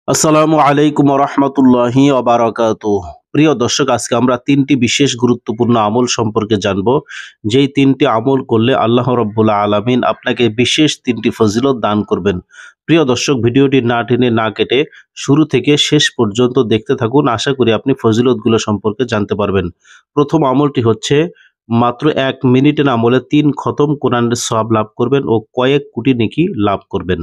আসসালামু আলাইকুম রহমতুল্লাহি ওবারাকাতুহ। প্রিয় দর্শক, আজকে আমরা তিনটি বিশেষ গুরুত্বপূর্ণ আমল সম্পর্কে জানব, যেই তিনটি আমল করলে আল্লাহ রাব্বুল আলামিন আপনাকে বিশেষ তিনটি ফজিলত দান করবেন। প্রিয় দর্শক, ভিডিওটি না টেনে না কেটে শুরু থেকে শেষ পর্যন্ত দেখতে থাকুন। আশা করি আপনি ফজিলতগুলো সম্পর্কে জানতে পারবেন। প্রথম আমলটি হচ্ছে, মাত্র 1 মিনিটের আমলে 3 খতম কোরআনের সওয়াব লাভ করবেন ও কয়েক কোটি নেকি লাভ করবেন।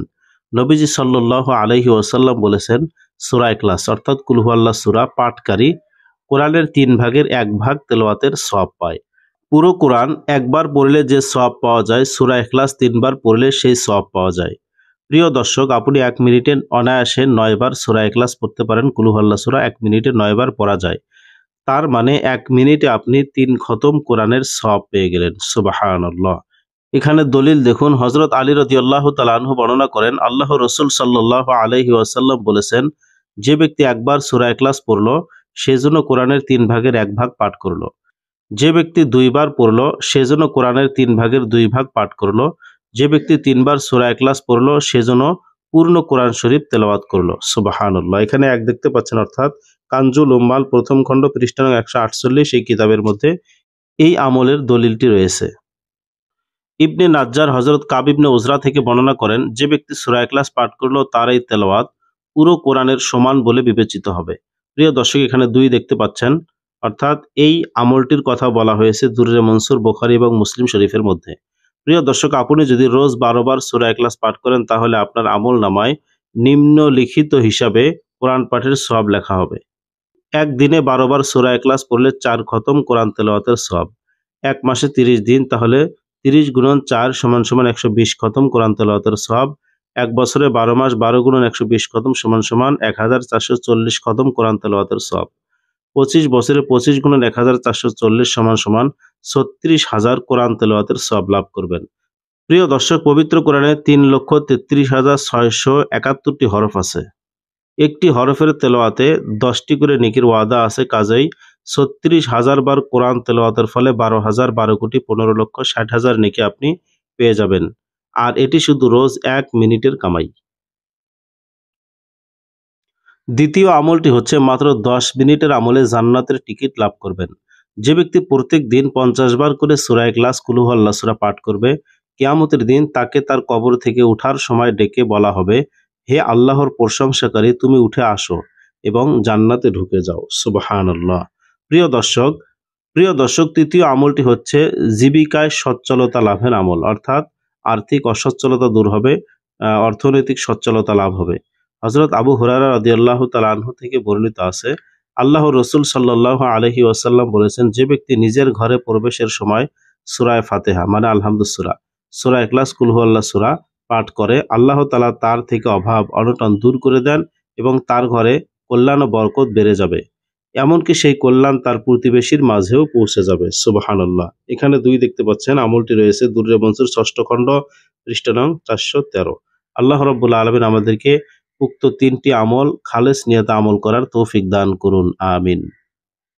নবীজি সাল্লাল্লাহু আলাইহি ওয়াসাল্লাম বলেছেন, সূরা ইখলাস অর্থাৎ কুল হুয়াল্লাহ সূরা পাঠকারী কোরআনের 3 ভাগের 1 ভাগ তেলাওয়াতের সওয়াব পায়। পুরো কোরআন একবার পড়লে যে সওয়াব পাওয়া যায়, সূরা ইখলাস 3 বার পড়লে সেই সওয়াব পাওয়া যায়। প্রিয় দর্শক, আপনি 1 মিনিটে অনায়াসে 9 বার সূরা ইখলাস পড়তে পারেন। কুল হুয়াল্লাহ সূরা 1 মিনিটে 9 বার পড়া যায়। তার মানে 1 মিনিটে আপনি 3 খতম কোরআনের সওয়াব পেয়ে গেলেন। সুবহানাল্লাহ। এখানে দলিল দেখুন, হযরত আলী রাদিয়াল্লাহু তাআলা আনহু বর্ণনা করেন, আল্লাহ রাসূল সাল্লাল্লাহু আলাইহি ওয়াসাল্লাম বলেছেন, যে ব্যক্তি একবার সূরা ইখলাস পড়ল, সেজন্য কোরআনের 3 ভাগের 1 ভাগ পাঠ করল। যে ব্যক্তি 2 বার পড়ল, সেজন্য কোরআনের 3 ভাগের 2 ভাগ পাঠ করল। যে ব্যক্তি 3 বার সূরা ইখলাস পড়ল, সেজন্য পূর্ণ কোরআন শরীফ তেলাওয়াত করল। সুবহানাল্লাহ। এখানে 1 দেখতে পাচ্ছেন, অর্থাৎ কানজুল উম্মাল প্রথম খণ্ড পৃষ্ঠা নং 148 এই কিতাবের মধ্যে এই আমলের দলিলটি রয়েছে। ইবনে নাজ্জার হযরত কাব ইবনে উজরা থেকে বর্ণনা করেন, যে ব্যক্তি সূরা ইখলাস পাঠ করল, তার এই তেলাওয়াত পুরো কোরআনের সমান বলে বিবেচিত হবে। প্রিয় দর্শক, এখানে 2 দেখতে পাচ্ছেন, অর্থাৎ এই আমলটির কথা বলা হয়েছে দুররে মনসুর বুখারী এবং মুসলিম শরীফের মধ্যে। প্রিয় দর্শক, আপনি যদি রোজ 12 বার সূরা ইখলাস পাঠ করেন, তাহলে আপনার আমলনামায় নিম্নলিখিত হিসাবে কোরআন পাঠের সওয়াব লেখা হবে। একদিনে 12 বার সূরা ইখলাস পড়লে 4 খতম কোরআন তেলাওয়াতের সওয়াব। 1 মাসে 30 দিন, তাহলে 30 গুণন 4 সমান সমান 120 খতম কোরআন তেলাওয়াতের সওয়াব। 1 বছরে 12 মাস 12 গুণন 120 খতম সমান সমান 1440 খতম কোরআন তেলাওয়াতের সওয়াব। 25 বছরে 25 গুণন 1440 সমান সমান 36,000 কোরআন তেলাওয়াতের সওয়াব লাভ করবেন। প্রিয় দর্শক, পবিত্র কোরআনে 3,33,671টি হরফ আছে। একটি হরফের তেলাওয়াতে 10টি করে নেকির ওয়াদা আছে। কাজেই 36,000 বার কোরআন তেলাওয়াতের ফলে 12,000 নেকি আপনি পেয়ে যাবেন। আর এটি শুধু রোজ 1 মিনিটের কামাই। দ্বিতীয় আমলটি হচ্ছে, মাত্র 10 মিনিটের আমলে জান্নাতের টিকিট লাভ করবেন। যে ব্যক্তি প্রত্যেক দিন 50 বার করে সূরা ইখলাস, কুল হুয়াল্লাহ সূরা পাঠ করবে, কিয়ামতের দিন তাকে তার কবর থেকে উঠার সময় ডেকে বলা হবে, হে আল্লাহর প্রশংসাকারী, তুমি উঠে আসো এবং জান্নাতে ঢুকে যাও। সুবহানাল্লাহ। প্রিয় দর্শক, তৃতীয় আমলটি হচ্ছে জীবিকায় সচ্ছলতা লাভের আমল, অর্থাৎ আর্থিক অসচ্ছলতা দূর হবে, অর্থনৈতিক সচ্ছলতা লাভ হবে। হযরত আবু হুরায়রা রাদিয়াল্লাহু তাআলা আনহু থেকে বর্ণিত আছে, আল্লাহর রাসূল সাল্লাল্লাহু আলাইহি ওয়াসাল্লাম বলেছেন, যে ব্যক্তি নিজের ঘরে প্রবেশের সময় সূরা ফাতিহা মানে আলহামদুস সূরা, সূরা ইখলাস, কুল হুয়াল্লাহ সূরা পাঠ করে, আল্লাহ তাআলা তার থেকে অভাব অনটন দূর করে দেন এবং তার ঘরে কল্যাণ ও বরকত বেড়ে যাবে। এমনকি সেই কল্যাণ তার প্রতিবেশীর মাঝেও পৌঁছে যাবে। সুবহানাল্লাহ। এখানে 2 দেখতে পাচ্ছেন, আমলটি রয়েছে দুররে মনসুর 6ষ্ঠ খণ্ড পৃষ্ঠা নং 413। আল্লাহ রাব্বুল আলামিন আমাদেরকে উক্ত 3টি আমল খালেস নিয়তে আমল করার তৌফিক দান করুন। আমিন।